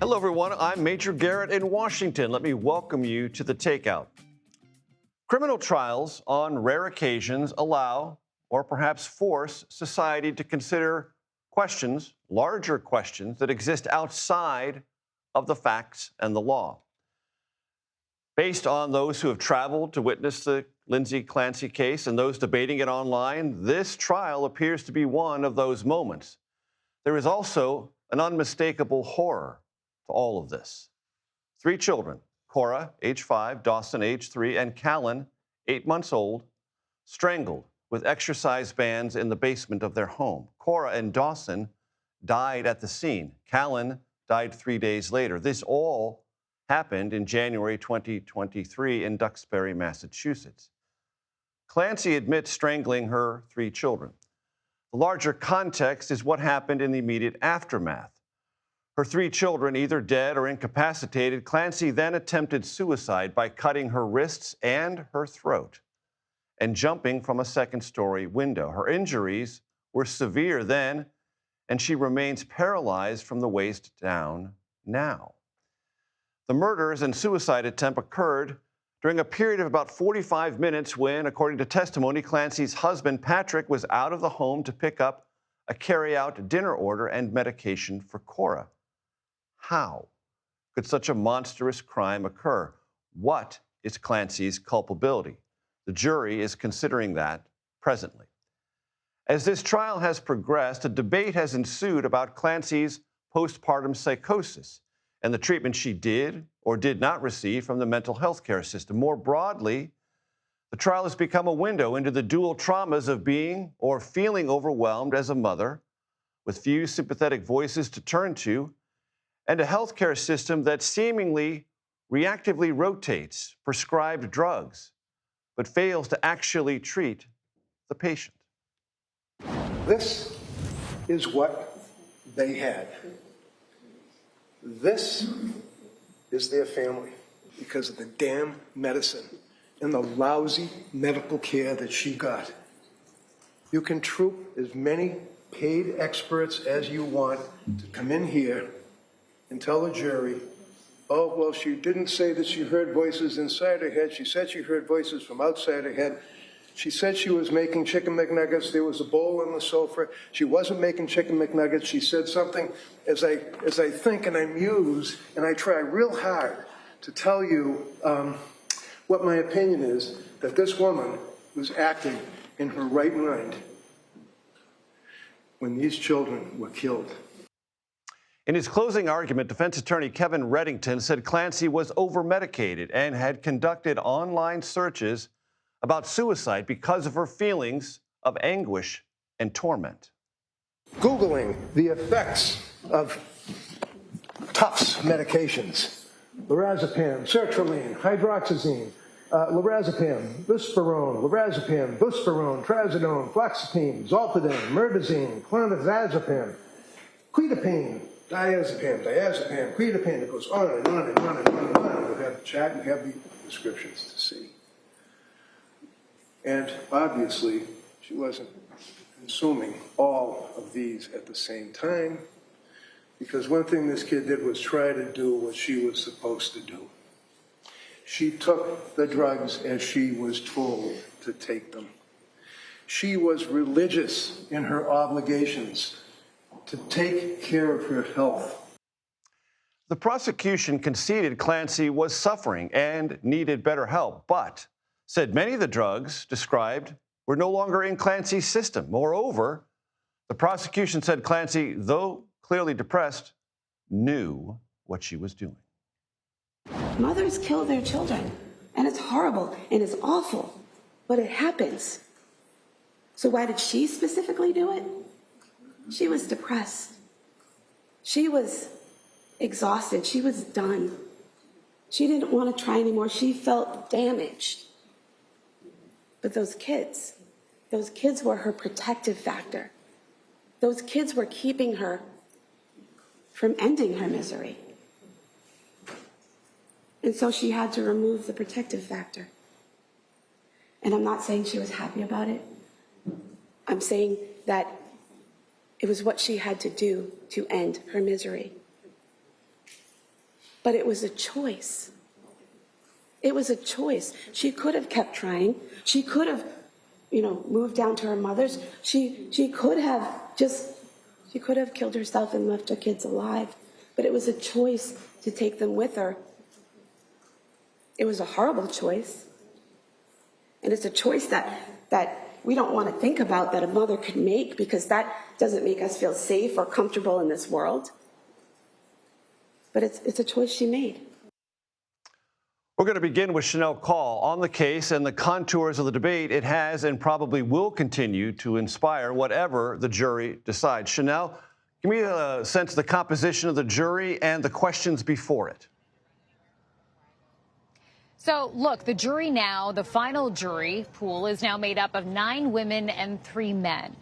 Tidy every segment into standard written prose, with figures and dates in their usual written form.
Hello, everyone. I'm Major Garrett in Washington. Let me welcome you to The Takeout. Criminal trials on rare occasions allow, or perhaps force, society to consider questions, larger questions, that exist outside of the facts and the law. Based on those who have traveled to witness the Lindsay Clancy case and those debating it online, this trial appears to be one of those moments. There is also an unmistakable horror to all of this. 3 children, Cora, age 5, Dawson, age 3, and Callan, 8 months old, strangled with exercise bands in the basement of their home. Cora and Dawson died at the scene. Callan died 3 days later. This all happened in January 2023 in Duxbury, Massachusetts. Clancy admits strangling her 3 children. The larger context is what happened in the immediate aftermath. Her 3 children either dead or incapacitated, Clancy then attempted suicide by cutting her wrists and her throat and jumping from a second-story window. Her injuries were severe then, and she remains paralyzed from the waist down now. The murders and suicide attempt occurred during a period of about 45 minutes when, according to testimony, Clancy's husband, Patrick, was out of the home to pick up a carry-out dinner order and medication for Cora. How could such a monstrous crime occur? What is Clancy's culpability? The jury is considering that presently. As this trial has progressed, a debate has ensued about Clancy's postpartum psychosis and the treatment she did or did not receive from the mental health care system. More broadly, the trial has become a window into the dual traumas of being or feeling overwhelmed as a mother, with few sympathetic voices to turn to, and a healthcare system that seemingly reactively rotates prescribed drugs, but fails to actually treat the patient. This is what they had. This is their family because of the damn medicine and the lousy medical care that she got. You can troop as many paid experts as you want to come in here and tell the jury, oh, well, she didn't say that she heard voices inside her head. She said she heard voices from outside her head. She said she was making chicken McNuggets. There was a bowl on the sofa. She wasn't making chicken McNuggets. She said something as I think and I muse and I try real hard to tell you what my opinion is, that this woman was acting in her right mind when these children were killed. In his closing argument, defense attorney Kevin Reddington said Clancy was over-medicated and had conducted online searches about suicide because of her feelings of anguish and torment. Googling the effects of Tufts medications, lorazepam, sertraline, hydroxyzine, lorazepam, buspirone, trazodone, fluoxetine, zolpidem, myrtazine, clonazepam, quetiapine, diazepam, quetiapine. It goes on and on and on and on and on. You have the chat, you have the descriptions to see. And obviously, she wasn't consuming all of these at the same time, because one thing this kid did was try to do what she was supposed to do. She took the drugs as she was told to take them. She was religious in her obligations to take care of her health. The prosecution conceded Clancy was suffering and needed better help, but said many of the drugs described were no longer in Clancy's system. Moreover, the prosecution said Clancy, though clearly depressed, knew what she was doing. Mothers kill their children, and it's horrible and it's awful, but it happens. So why did she specifically do it? She was depressed. She was exhausted. She was done. She didn't want to try anymore. She felt damaged. But those kids were her protective factor. Those kids were keeping her from ending her misery. And so she had to remove the protective factor. And I'm not saying she was happy about it. I'm saying that it was what she had to do to end her misery. but it was a choice. It was a choice. She could have kept trying. She could have, moved down to her mother's. She could have killed herself and left her kids alive. But it was a choice to take them with her. It was a horrible choice. And it's a choice that we don't want to think about that a mother could make, because that doesn't make us feel safe or comfortable in this world. But it's a choice she made. We're going to begin with Shanelle Kaul on the case and the contours of the debate. It has and probably will continue to inspire whatever the jury decides. Shanelle, give me a sense of the composition of the jury and the questions before it. So, look, the jury now, the final jury pool is now made up of 9 women and 3 men.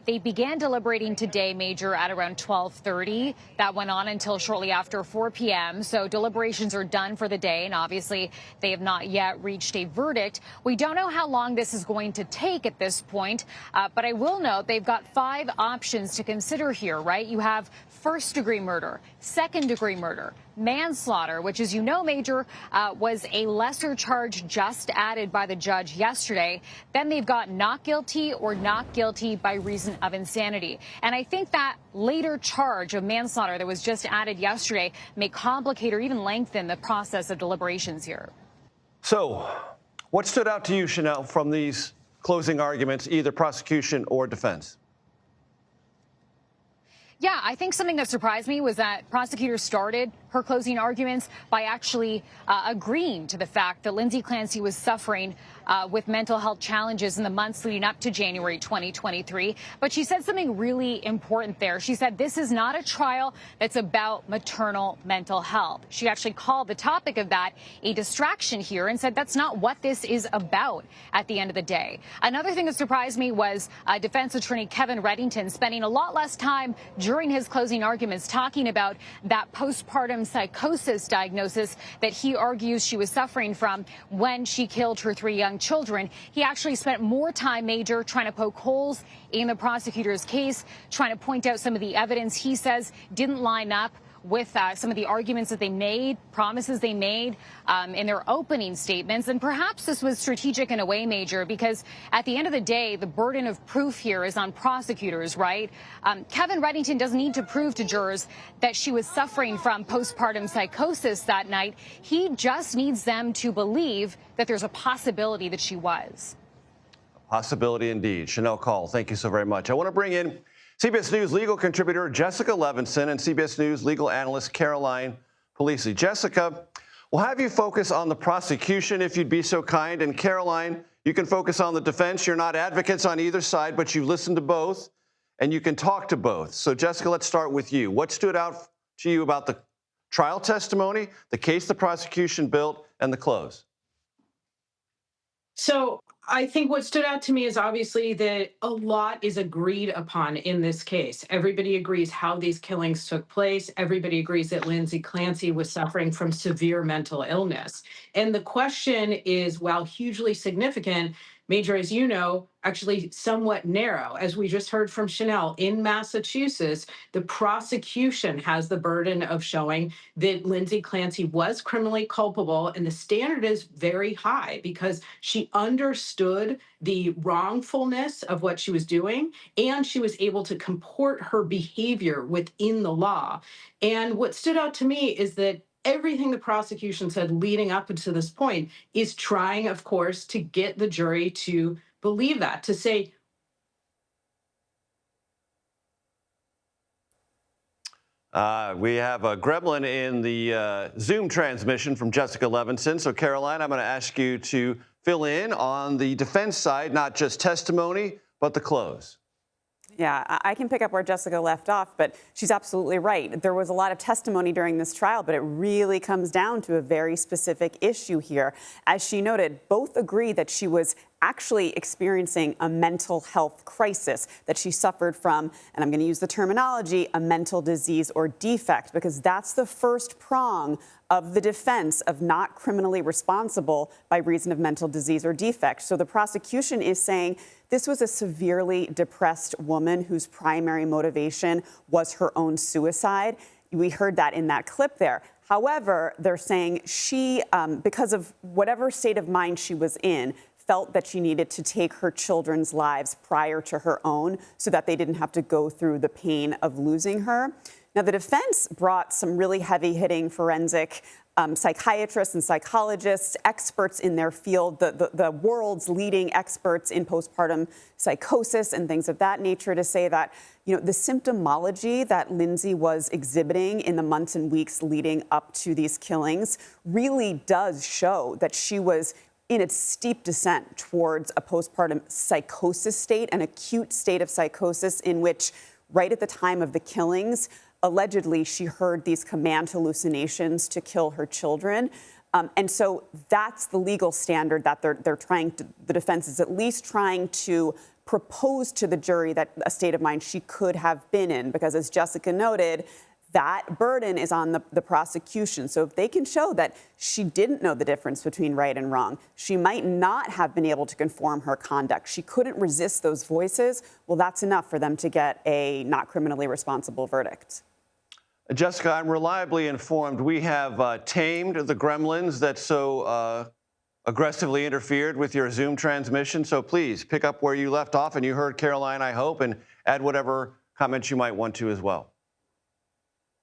They began deliberating today, Major, at around 12:30. That went on until shortly after 4 p.m. So deliberations are done for the day, and obviously they have not yet reached a verdict. We don't know how long this is going to take at this point, but I will note they've got 5 options to consider here, right? You have first-degree murder, second-degree murder, manslaughter, which, as you know, Major, was a lesser charge just added by the judge yesterday. Then they've got not guilty or not guilty by reason of insanity. And I think that later charge of manslaughter that was just added yesterday may complicate or even lengthen the process of deliberations here. So what stood out to you, Shanelle, from these closing arguments, either prosecution or defense? Yeah, I think something that surprised me was that prosecutors started her closing arguments by actually agreeing to the fact that Lindsay Clancy was suffering with mental health challenges in the months leading up to January 2023. But she said something really important there. She said this is not a trial that's about maternal mental health. She actually called the topic of that a distraction here and said that's not what this is about at the end of the day. Another thing that surprised me was defense attorney Kevin Reddington spending a lot less time during his closing arguments talking about that postpartum psychosis diagnosis that he argues she was suffering from when she killed her 3 young children. He actually spent more time, Major, trying to poke holes in the prosecutor's case, trying to point out some of the evidence he says didn't line up with some of the arguments that they made, promises they made in their opening statements. And perhaps this was strategic in a way, Major, because at the end of the day, the burden of proof here is on prosecutors, right? Kevin Reddington doesn't need to prove to jurors that she was suffering from postpartum psychosis that night. He just needs them to believe that there's a possibility that she was. Possibility indeed. Shanelle Kaul, thank you so very much. I want to bring in CBS News legal contributor Jessica Levinson and CBS News legal analyst Caroline Polisi. Jessica, we'll have you focus on the prosecution, if you'd be so kind. And Caroline, you can focus on the defense. You're not advocates on either side, but you've listened to both, and you can talk to both. So, Jessica, let's start with you. What stood out to you about the trial testimony, the case the prosecution built, and the close? So I think what stood out to me is obviously that a lot is agreed upon in this case. Everybody agrees how these killings took place. Everybody agrees that Lindsay Clancy was suffering from severe mental illness. And the question is, while hugely significant, Major, as you know, actually somewhat narrow. As we just heard from Shanelle, in Massachusetts, the prosecution has the burden of showing that Lindsay Clancy was criminally culpable, and the standard is very high because she understood the wrongfulness of what she was doing, and she was able to comport her behavior within the law. And what stood out to me is that everything the prosecution said leading up to this point is trying, of course, to get the jury to believe that, to say. We have a gremlin in the Zoom transmission from Jessica Levinson. So, Caroline, I'm going to ask you to fill in on the defense side, not just testimony, but the close. Yeah, I can pick up where Jessica left off, but she's absolutely right. There was a lot of testimony during this trial, but it really comes down to a very specific issue here. As she noted, both agree that she was actually experiencing a mental health crisis, that she suffered from, and I'm going to use the terminology, a mental disease or defect, because that's the first prong of the defense of not criminally responsible by reason of mental disease or defect. So the prosecution is saying this was a severely depressed woman whose primary motivation was her own suicide. We heard that in that clip there. However, they're saying she, because of whatever state of mind she was in, felt that she needed to take her children's lives prior to her own so that they didn't have to go through the pain of losing her. Now, the defense brought some really heavy-hitting forensic psychiatrists and psychologists, experts in their field, the world's leading experts in postpartum psychosis and things of that nature, to say that, you know, the symptomology that Lindsay was exhibiting in the months and weeks leading up to these killings really does show that she was in its steep descent towards a postpartum psychosis state, an acute state of psychosis in which, right at the time of the killings, allegedly she heard these command hallucinations to kill her children. And so that's the legal standard that they're trying to, the defense is at least trying to propose to the jury that a state of mind she could have been in, because as Jessica noted, that burden is on the prosecution. So if they can show that she didn't know the difference between right and wrong, she might not have been able to conform her conduct, she couldn't resist those voices, well, that's enough for them to get a not criminally responsible verdict. Jessica, I'm reliably informed we have tamed the gremlins that so aggressively interfered with your Zoom transmission. So please pick up where you left off, and you heard Caroline, I hope, and add whatever comments you might want to as well.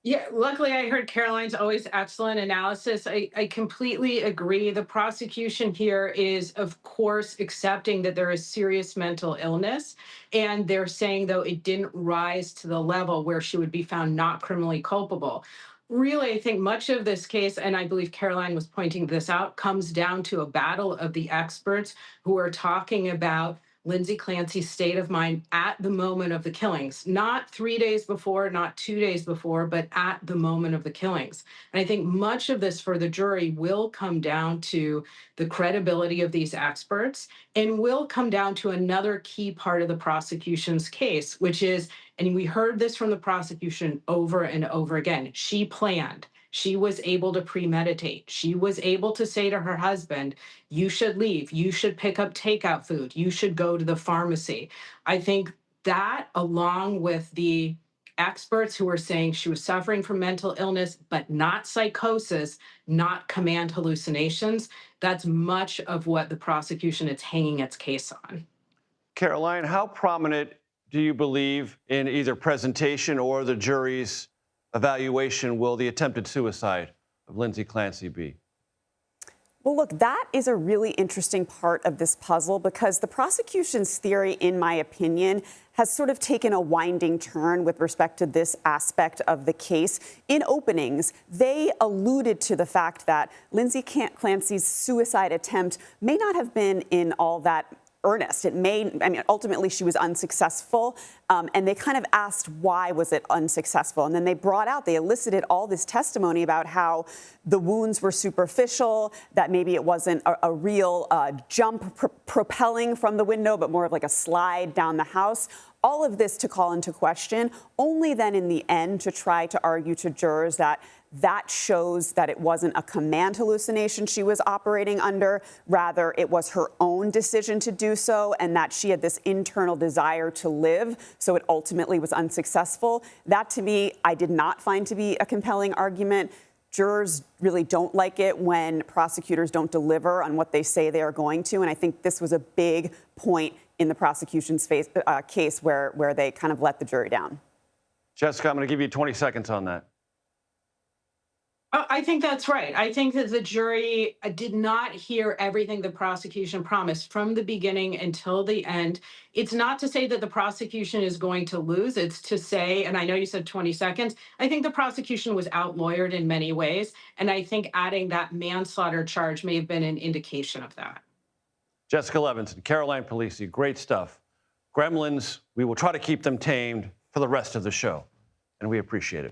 Yeah, luckily I heard Caroline's always excellent analysis. I completely agree. The prosecution here is, of course, accepting that there is serious mental illness. And they're saying, though, it didn't rise to the level where she would be found not criminally culpable. Really, I think much of this case, and I believe Caroline was pointing this out, comes down to a battle of the experts who are talking about Lindsay Clancy's state of mind at the moment of the killings, not 3 days before, not 2 days before, but at the moment of the killings. And I think much of this for the jury will come down to the credibility of these experts, and will come down to another key part of the prosecution's case, which is, and we heard this from the prosecution over and over again, she planned. She was able to premeditate. She was able to say to her husband, you should leave. You should pick up takeout food. You should go to the pharmacy. I think that, along with the experts who are saying she was suffering from mental illness, but not psychosis, not command hallucinations, that's much of what the prosecution is hanging its case on. Caroline, how prominent do you believe in either presentation or the jury's evaluation will the attempted suicide of Lindsay Clancy be? Well, look, that is a really interesting part of this puzzle, because the prosecution's theory, in my opinion, has sort of taken a winding turn with respect to this aspect of the case. In openings, they alluded to the fact that Lindsay Clancy's suicide attempt may not have been in all that earnest. It may, I mean, ultimately she was unsuccessful, and they kind of asked why was it unsuccessful, and then they brought out, they elicited all this testimony about how the wounds were superficial, that maybe it wasn't a real jump propelling from the window, but more of like a slide down the house. All of this to call into question, only then in the end to try to argue to jurors that that shows that it wasn't a command hallucination she was operating under, rather it was her own decision to do so, and that she had this internal desire to live, so it ultimately was unsuccessful. That, to me, I did not find to be a compelling argument. Jurors really don't like it when prosecutors don't deliver on what they say they are going to, and I think this was a big point in the prosecution's case where they kind of let the jury down. Jessica, I'm going to give you 20 seconds on that. I think that's right. I think that the jury did not hear everything the prosecution promised from the beginning until the end. It's not to say that the prosecution is going to lose. It's to say, and I know you said 20 seconds, I think the prosecution was out-lawyered in many ways. And I think adding that manslaughter charge may have been an indication of that. Jessica Levinson, Caroline Polisi, great stuff. Gremlins, we will try to keep them tamed for the rest of the show, and we appreciate it.